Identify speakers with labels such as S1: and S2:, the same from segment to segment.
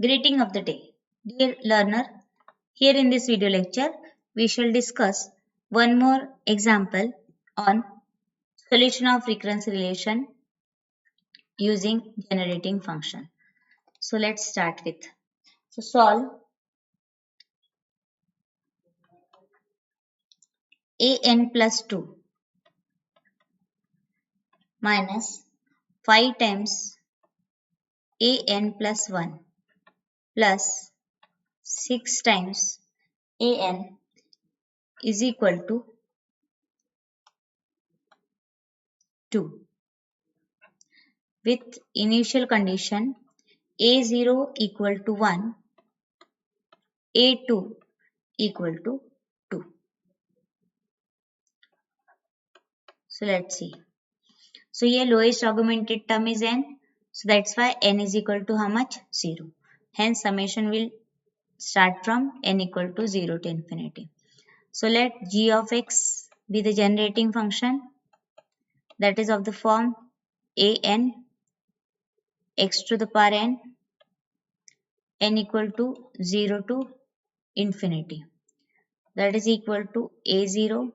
S1: Greeting of the day. Dear learner, here in this video lecture, we shall discuss one more example on solution of recurrence relation using generating function. So let's start with. So solve an plus 2 minus 5 times an plus 1 plus 6 times an is equal to 2 with initial condition a0 equal to 1, a2 equal to 2. So let's see. So here lowest augmented term is n. So that's why n is equal to how much? 0. Hence summation will start from n equal to 0 to infinity. So let g of x be the generating function, that is of the form an x to the power n equal to 0 to infinity. That is equal to a0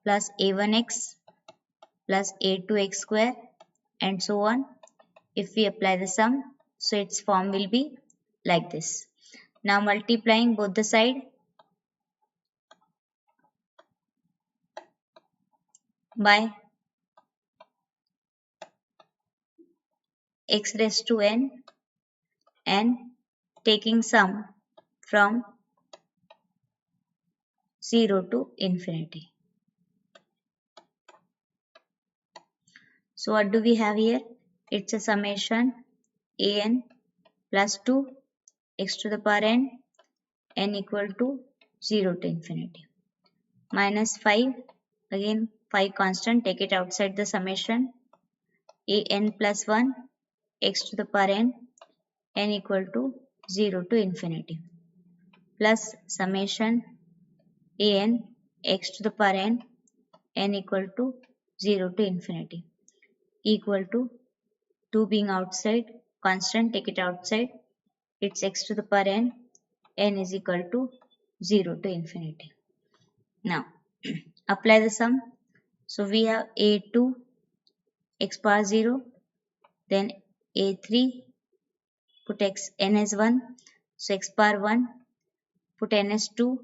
S1: plus a1x plus a2x square and so on. If we apply the sum, so its form will be like this. Now multiplying both the side by x raised to n and taking sum from 0 to infinity. So what do we have here? It's a summation an plus 2 x to the power n equal to 0 to infinity minus 5, again 5 constant, take it outside the summation an plus 1 x to the power n equal to 0 to infinity plus summation an x to the power n equal to 0 to infinity equal to 2 being outside, constant, take it outside, it's x to the power n is equal to 0 to infinity. Now apply the sum. So we have a2 x power 0, then a3 put n as 1, so x power 1 put n as 2,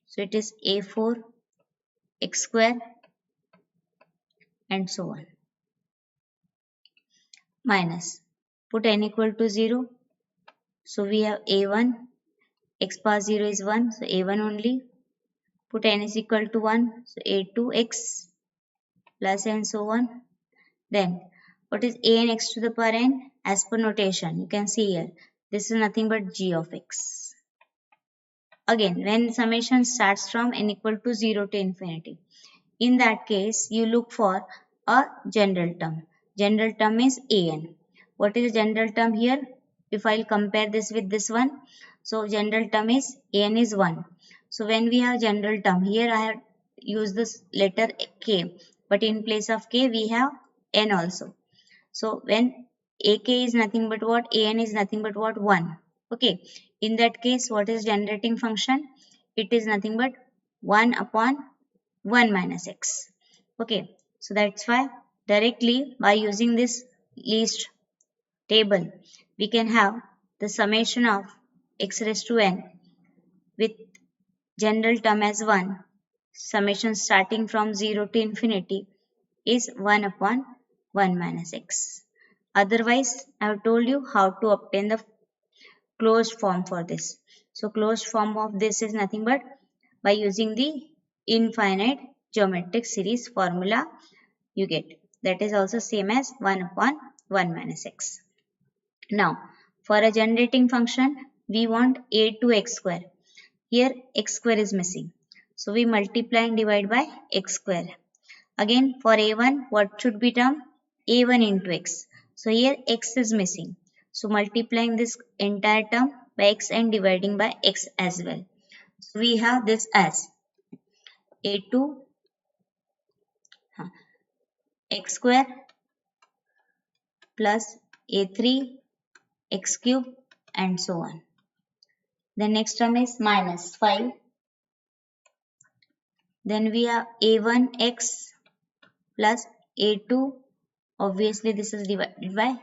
S1: so it is a4 x square and so on, minus put n equal to 0, so we have a1 x power 0 is 1, so a1 only, put n is equal to 1, so a2x plus and so on. Then what is an x to the power n? As per notation, you can see here, this is nothing but g of x. Again, when summation starts from n equal to 0 to infinity, in that case, you look for a general term. General term is an. What is the general term here? If I'll compare this with this one, so general term is an is 1. So when we have general term, here I have used this letter k, but in place of k we have n also. So when ak is nothing but what? An is nothing but what? 1. Okay. In that case, what is generating function? It is nothing but 1 upon 1 minus x. Okay. So that's why directly by using this list table, we can have the summation of x raised to n with general term as 1. Summation starting from 0 to infinity is 1 upon 1 minus x. Otherwise, I have told you how to obtain the closed form for this. So closed form of this is nothing but by using the infinite geometric series formula you get. That is also same as 1 upon 1 minus x. Now, for a generating function, we want a2x square. Here x square is missing. So we multiply and divide by x square. Again for a1, what should be term? a1 into x. So here x is missing. So multiplying this entire term by x and dividing by x as well. So we have this as a2 x square plus a3 x cube and so on. The next term is minus 5. Then we have a1x plus a2. Obviously this is divided by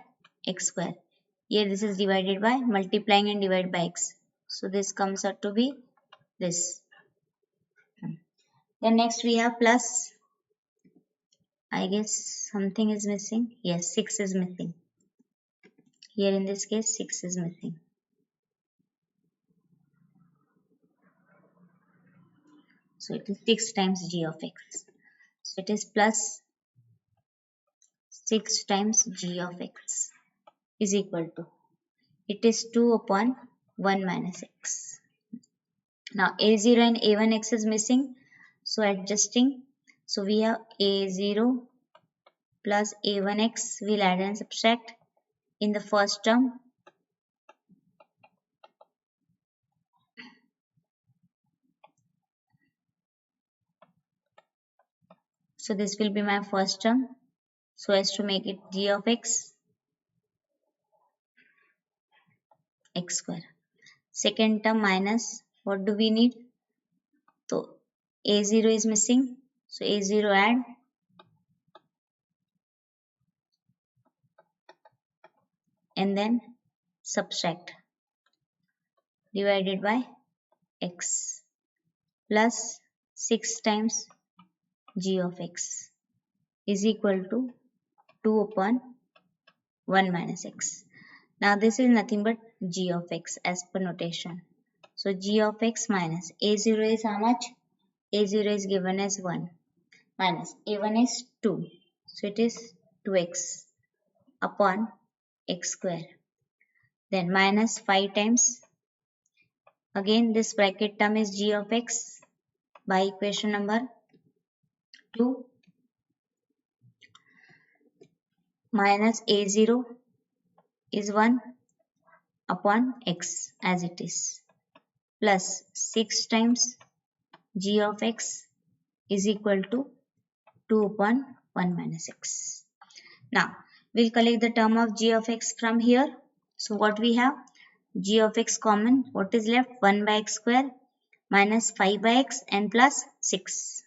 S1: x square. Here this is divided by multiplying and divided by x. So this comes out to be this. Then next we have plus, I guess something is missing. Yes, 6 is missing. Here in this case 6 is missing. So it is 6 times g of x. So it is plus 6 times g of x is equal to, it is 2 upon 1 minus x. Now a0 and a1x is missing. So adjusting. So we have a0 plus a1x. We'll add and subtract in the first term. So this will be my first term. So as to make it g of x, x square. Second term minus, what do we need? So a0 is missing. So a0 add. And then subtract. Divided by x plus 6 times g of x is equal to 2 upon 1 minus x. Now this is nothing but g of x as per notation. So g of x minus a0 is how much? A0 is given as 1 minus a1 is 2. So it is 2x upon x square. Then minus 5 times. Again this bracket term is g of x by equation number 2 minus a0 is 1 upon x as it is plus 6 times g of x is equal to 2 upon 1 minus x. Now we'll collect the term of g of x from here. So what we have? G of x common. What is left? 1 by x square minus 5 by x and plus 6.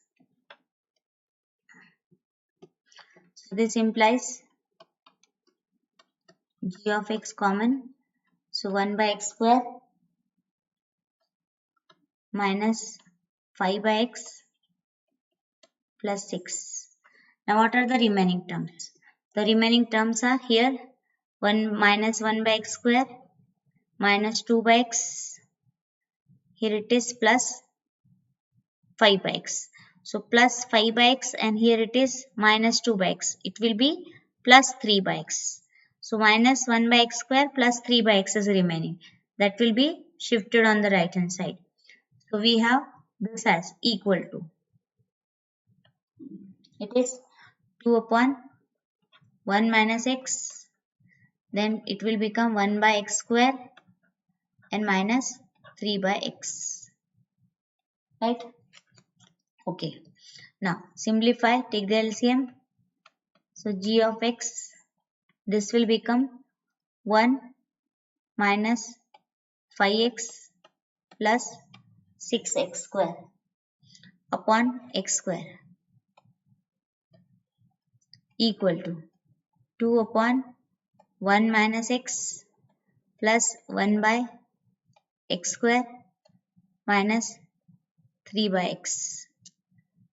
S1: So this implies g of x common. So 1 by x square minus 5 by x plus 6. Now what are the remaining terms? The remaining terms are here 1 minus 1 by x square minus 2 by x. Here it is plus 5 by x. So plus 5 by x and here it is minus 2 by x. It will be plus 3 by x. So minus 1 by x square plus 3 by x is remaining. That will be shifted on the right hand side. So we have this as equal to, it is 2 upon 1 minus x. Then it will become 1 by x square and minus 3 by x. Right? Okay. Now simplify, take the LCM. So g of x, this will become 1 minus 5x plus 6x square upon x square equal to 2 upon 1 minus x plus 1 by x square minus 3 by x.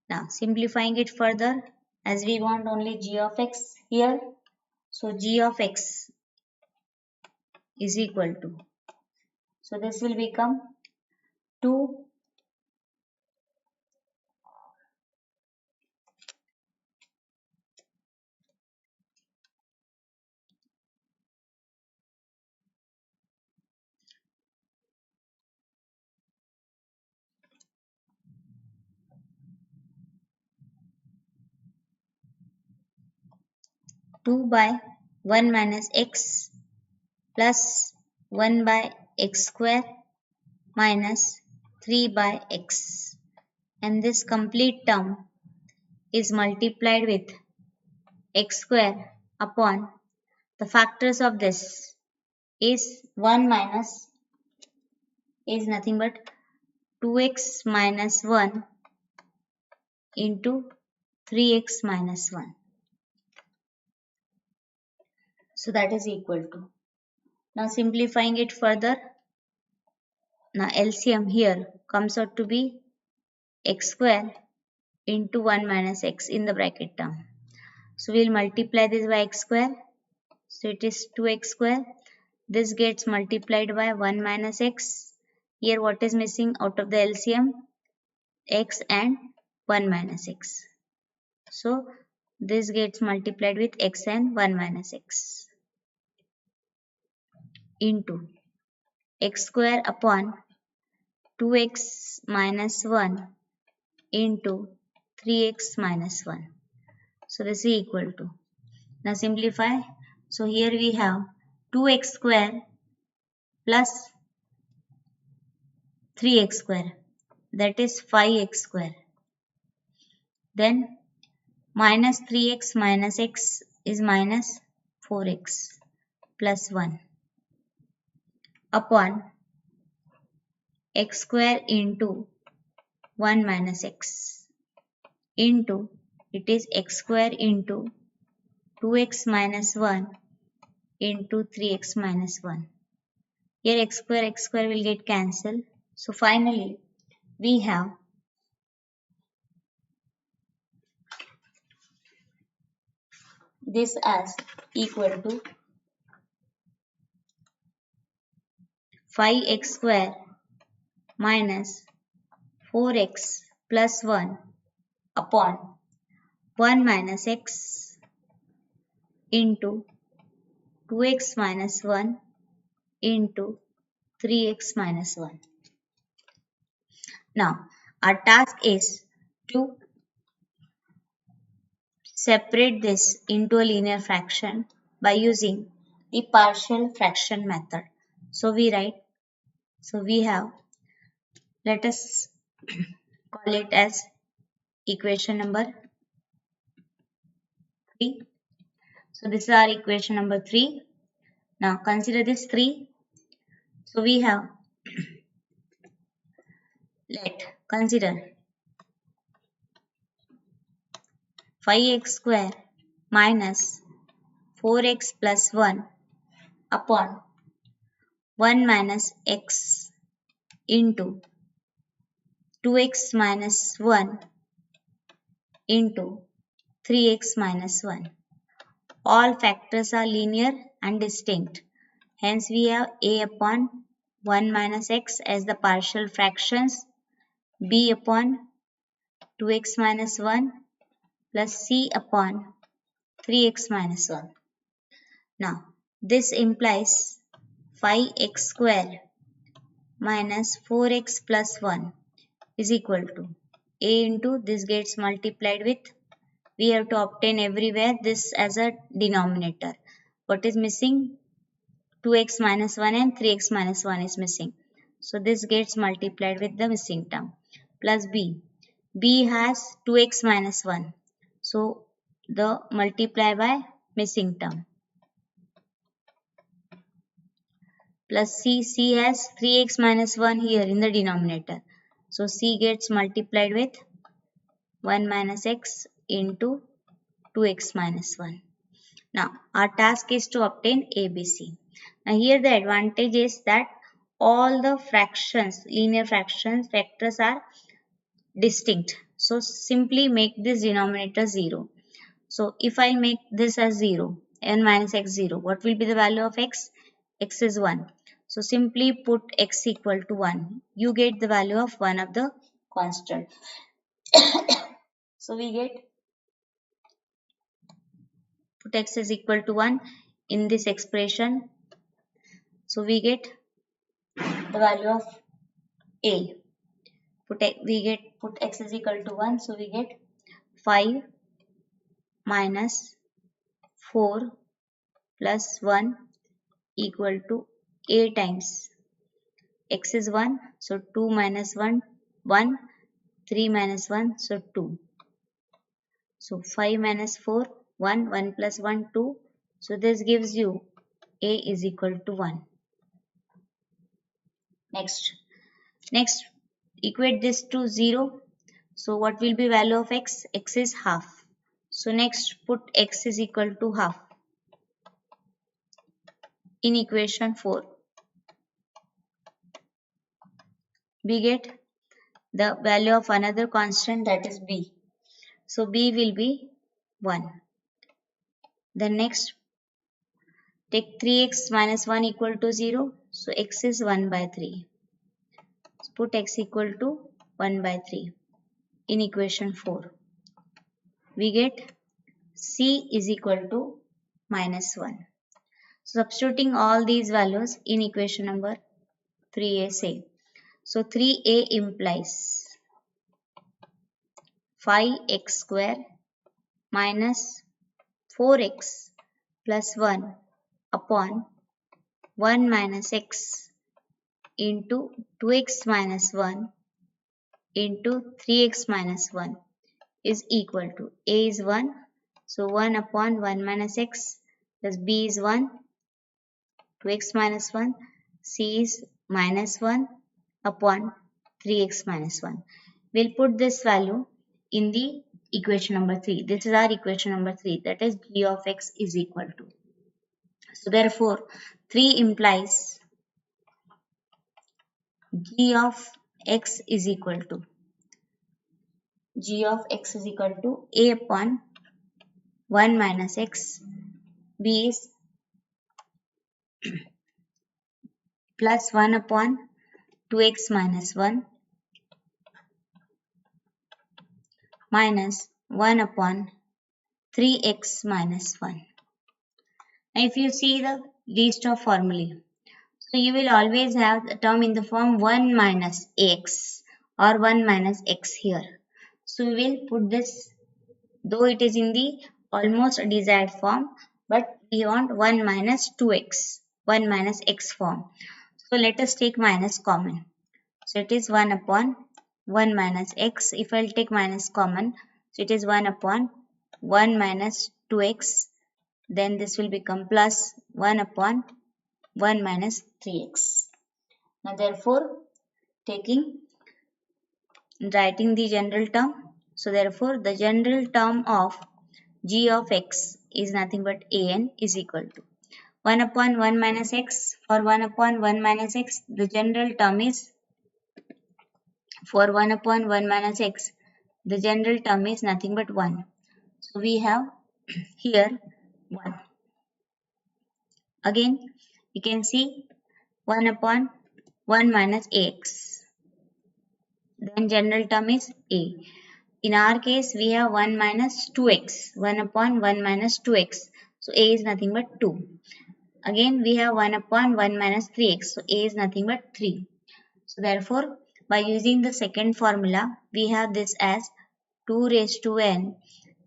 S1: Now simplifying it further, as we want only g of x here, so g of x is equal to, so this will become 2 2 by 1 minus x plus 1 by x square minus 3 by x, and this complete term is multiplied with x square upon the factors of this is 1 minus is nothing but 2x minus 1 into 3x minus 1. So that is equal to. Now simplifying it further, now LCM here comes out to be x square into 1 minus x in the bracket term. So we'll multiply this by x square. So it is 2x square. This gets multiplied by 1 minus x. Here what is missing out of the LCM? X and 1 minus x. So this gets multiplied with x and 1 minus x into x square upon 2x minus 1 into 3x minus 1. So this is equal to. Now simplify. So here we have 2x square plus 3x square, that is 5x square. Then minus 3x minus x is minus 4x plus 1 upon x square into 1 minus x into, it is x square into 2x minus 1 into 3x minus 1. Here x square will get cancelled. So finally we have this as equal to 5x square minus 4x plus 1 upon 1 minus x into 2x minus 1 into 3x minus 1. Now our task is to separate this into a linear fraction by using the partial fraction method. So we have, let us call it as equation number 3. So this is our equation number 3. Now consider this 3. So we have, consider 5x square minus 4x plus 1 upon 1 minus x into 2x minus 1 into 3x minus 1. All factors are linear and distinct. Hence we have a upon 1 minus x as the partial fractions, b upon 2x minus 1 plus c upon 3x minus 1. Now this implies 5x square minus 4x plus 1 is equal to a into this gets multiplied with, we have to obtain everywhere this as a denominator. What is missing? 2x minus 1 and 3x minus 1 is missing. So this gets multiplied with the missing term plus b. B has 2x minus 1. So the multiply by missing term plus c has 3x minus 1 here in the denominator. So c gets multiplied with 1 minus x into 2x minus 1. Now our task is to obtain ABC. Now here the advantage is that all the fractions, linear fractions, factors are distinct. So simply make this denominator 0. So if I make this as 0, n minus x 0, what will be the value of x? X is 1. So simply put x equal to 1. You get the value of one of the constant. So we get, put x is equal to 1 in this expression. So we get the value of a. Put x is equal to 1. So we get 5 minus 4 plus 1 equal to a times x is 1. So 2 minus 1, 1. 3 minus 1, so 2. So 5 minus 4, 1. 1 plus 1, 2. So this gives you a is equal to 1. Next equate this to 0. So what will be value of x? X is half. So next put x is equal to half in equation 4. We get the value of another constant, that is b. So b will be 1. Then next take 3x minus 1 equal to 0. So x is 1 by 3. So put x equal to 1 by 3 in equation 4. We get c is equal to minus 1. Substituting all these values in equation number 3a say. So 3a implies 5x square minus 4x plus 1 upon 1 minus x into 2x minus 1 into 3x minus 1 is equal to a is 1. So 1 upon 1 minus x plus b is 1, 2x minus 1, c is minus 1 upon 3x minus 1. We'll put this value in the equation number 3. This is our equation number 3, that is g of x is equal to. So therefore 3 implies g of x is equal to a upon 1 minus x, b is plus 1 upon 2x minus 1 minus 1 upon 3x minus 1. Now if you see the list of formulae, so you will always have the term in the form 1 minus x or 1 minus x here. So we will put this, though it is in the almost desired form, but we want 1 minus 2x, 1 minus x form. So let us take minus common. So it is 1 upon 1 minus x. If I will take minus common, so it is 1 upon 1 minus 2x. Then this will become plus 1 upon 1 minus 3x. Now therefore, writing the general term. So therefore, the general term of g of x is nothing but an is equal to 1 upon 1 minus x. For 1 upon 1 minus x, the general term is, for 1 upon 1 minus x, the general term is nothing but 1. So we have here 1. Again, you can see 1 upon 1 minus ax. Then general term is a. In our case, we have 1 minus 2x. 1 upon 1 minus 2x. So a is nothing but 2. Again, we have 1 upon 1 minus 3x. So a is nothing but 3. So therefore, by using the second formula, we have this as 2 raised to n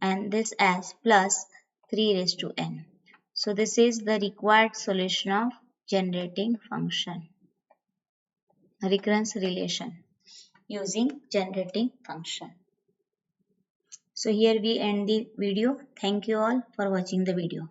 S1: and this as plus 3 raised to n. So this is the required solution of generating function, recurrence relation using generating function. So here we end the video. Thank you all for watching the video.